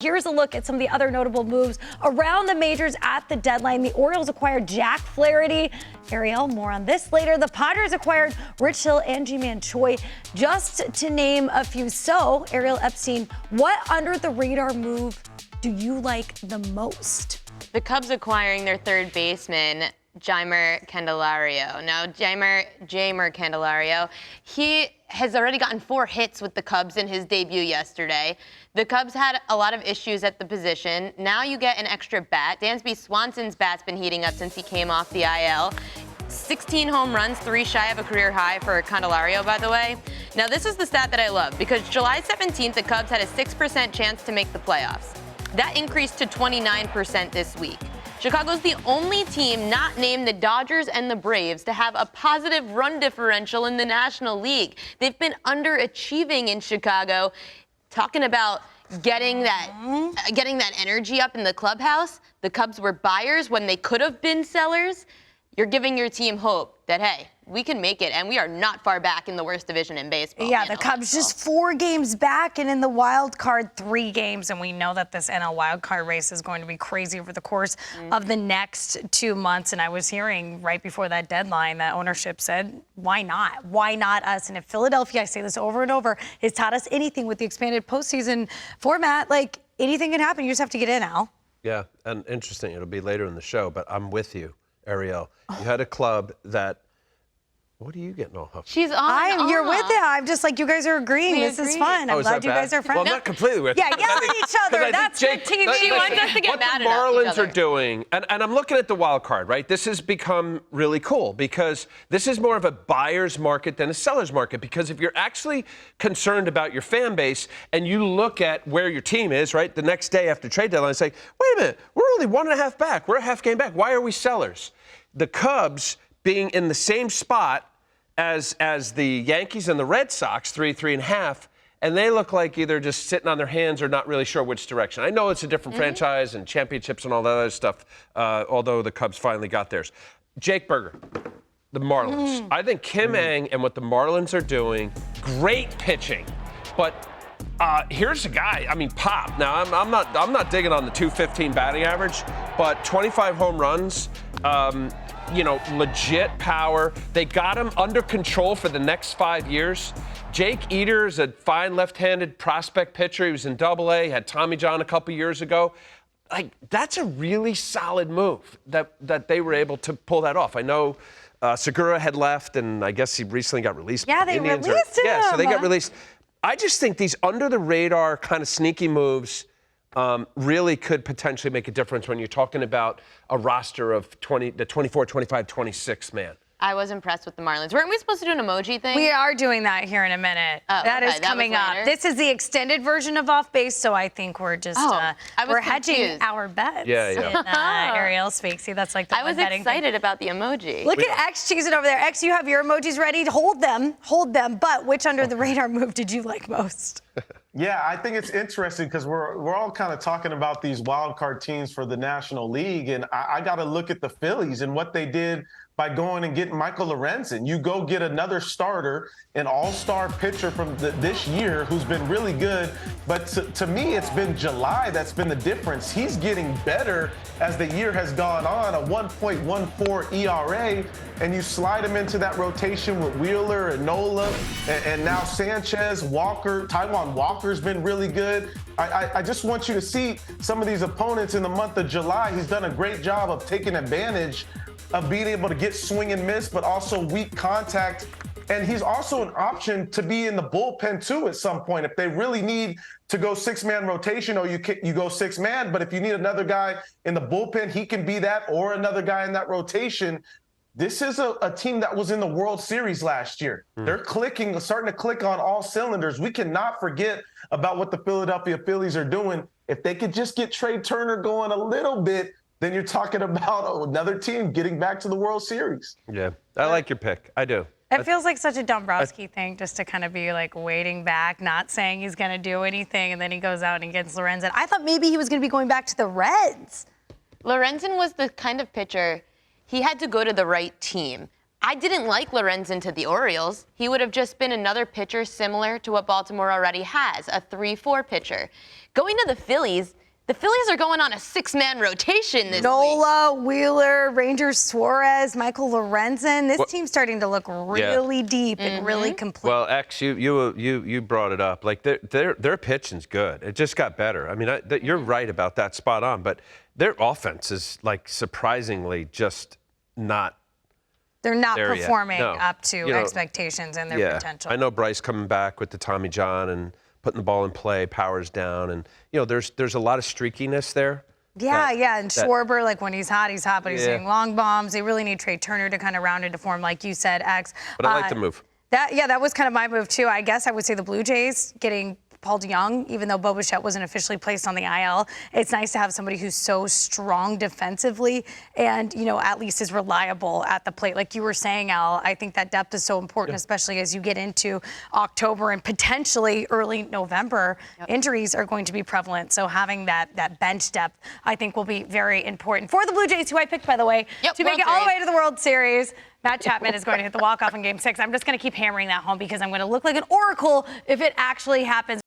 Here's a look at some of the other notable moves around the majors at the deadline. The Orioles acquired Jack Flaherty. Ariel, more on this later. The Padres acquired Rich Hill and Ji-Man Choi, just to name a few. So, Ariel Epstein, what under-the-radar move do you like the most? The Cubs acquiring their third baseman, Jeimer Candelario. Now, Jeimer Candelario, he has already gotten 4 hits with the Cubs in his debut yesterday. The Cubs had a lot of issues at the position. Now you get an extra bat. Dansby Swanson's bat's been heating up since he came off the IL. 16 home runs, 3 shy of a career high for Candelario, by the way. Now, this is the stat that I love, because July 17th, the Cubs had a 6% chance to make the playoffs. That increased to 29% this week. Chicago's the only team not named the Dodgers and the Braves to have a positive run differential in the National League. They've been underachieving in Chicago. Talking about getting that energy up in the clubhouse, the Cubs were buyers when they could have been sellers. You're giving your team hope that, hey, we can make it, and we are not far back in the worst division in baseball. Yeah, the Cubs just 4 games back, and in the wild card, 3 games, and we know that this NL wild card race is going to be crazy over the course of the next 2 months. And I was hearing right before that deadline that ownership said, why not? Why not us? And if Philadelphia, I say this over and over, has taught us anything with the expanded postseason format, like anything can happen. You just have to get in, Al. Yeah, and interesting. It'll be later in the show, but I'm with you, Ariel. You had a club that. What are you getting all up? She's on. You're with it. I'm just like, you guys are agreeing. This is fun. I'm glad you guys are friends. Well, I'm not completely with you. Yeah, yell at each other. That's good TV. She wants us to get mad at each other. What the Marlins are doing, and I'm looking at the wild card, right? This has become really cool because this is more of a buyer's market than a seller's market. Because if you're actually concerned about your fan base and you look at where your team is, right, the next day after trade deadline, say, wait a minute, we're only 1.5 back. We're a half game back. Why are we sellers? The Cubs being in the same spot as the Yankees and the Red Sox, 3.5, and they look like either just sitting on their hands or not really sure which direction. I know it's a different franchise and championships and all that other stuff, although the Cubs finally got theirs. Jake Berger, the Marlins. I think Kim Ng and what the Marlins are doing, great pitching, but here's a guy. I mean, Pop. Now I'm not digging on the 215 batting average, but 25 home runs. Legit power. They got him under control for the next 5 years. Jake Eater is a fine left-handed prospect pitcher. He was in Double-A, had Tommy John a couple years ago. Like, that's a really solid move that they were able to pull that off. I know Segura had left, and I guess he recently got released. Yeah, they released him. Yeah, so they got released. I just think these under-the-radar kind of sneaky moves really could potentially make a difference when you're talking about a roster of 24, 25, 26 man. I was impressed with the Marlins. Weren't we supposed to do an emoji thing? We are doing that here in a minute. That is coming up. This is the extended version of Off Base, so I think we're just we're hedging our bets. Yeah. In Ariel speak. See, that's like the I was excited about the emoji. Look at X cheesing over there. X, you have your emojis ready. Hold them. But which under the radar move did you like most? Yeah, I think it's interesting because we're all kind of talking about these wild card teams for the National League, and I got to look at the Phillies and what they did by going and getting Michael Lorenzen. You go get another starter, an all-star pitcher from this year who's been really good. But to me, it's been July that's been the difference. He's getting better as the year has gone on, a 1.14 ERA, and you slide him into that rotation with Wheeler and Nola, and now Sanchez, Walker. Taijuan Walker's been really good. I just want you to see some of these opponents in the month of July. He's done a great job of taking advantage of being able to get swing and miss, but also weak contact. And he's also an option to be in the bullpen, too, at some point. If they really need to go 6-man rotation, or you go 6-man, but if you need another guy in the bullpen, he can be that, or another guy in that rotation. This is a team that was in the World Series last year. They're starting to click on all cylinders. We cannot forget about what the Philadelphia Phillies are doing. If they could just get Trey Turner going a little bit, then you're talking about another team getting back to the World Series. Yeah, I like your pick. I do. It feels like such a Dombrowski thing just to kind of be like waiting back, not saying he's going to do anything, and then he goes out and gets Lorenzen. I thought maybe he was going to be going back to the Reds. Lorenzen was the kind of pitcher, he had to go to the right team. I didn't like Lorenzen to the Orioles. He would have just been another pitcher similar to what Baltimore already has, a 3-4 pitcher. Going to the Phillies are going on a 6-man rotation this Nola, Wheeler, Rangers, Suarez, Michael Lorenzen. This team's starting to look really deep and really complete. Well, X, you brought it up. Like their pitching's good. It just got better. I mean, you're right about that, spot on. But their offense is like surprisingly just not. They're not there performing yet. No. up to expectations and their potential. I know Bryce coming back with the Tommy John and putting the ball in play, powers down, and there's a lot of streakiness there. And Schwarber, like when he's hot, but he's hitting long bombs. They really need Trey Turner to kind of round into form, like you said, X. But I like the move. That was kind of my move too. I guess I would say the Blue Jays getting Paul DeYoung, even though Bo Bichette wasn't officially placed on the IL. It's nice to have somebody who's so strong defensively and, at least is reliable at the plate. Like you were saying, Al, I think that depth is so important, especially as you get into October and potentially early November. Injuries are going to be prevalent. So having that bench depth, I think, will be very important. For the Blue Jays, who I picked, by the way, to make it all the way to the World Series, Matt Chapman is going to hit the walk-off in Game 6. I'm just going to keep hammering that home because I'm going to look like an oracle if it actually happens.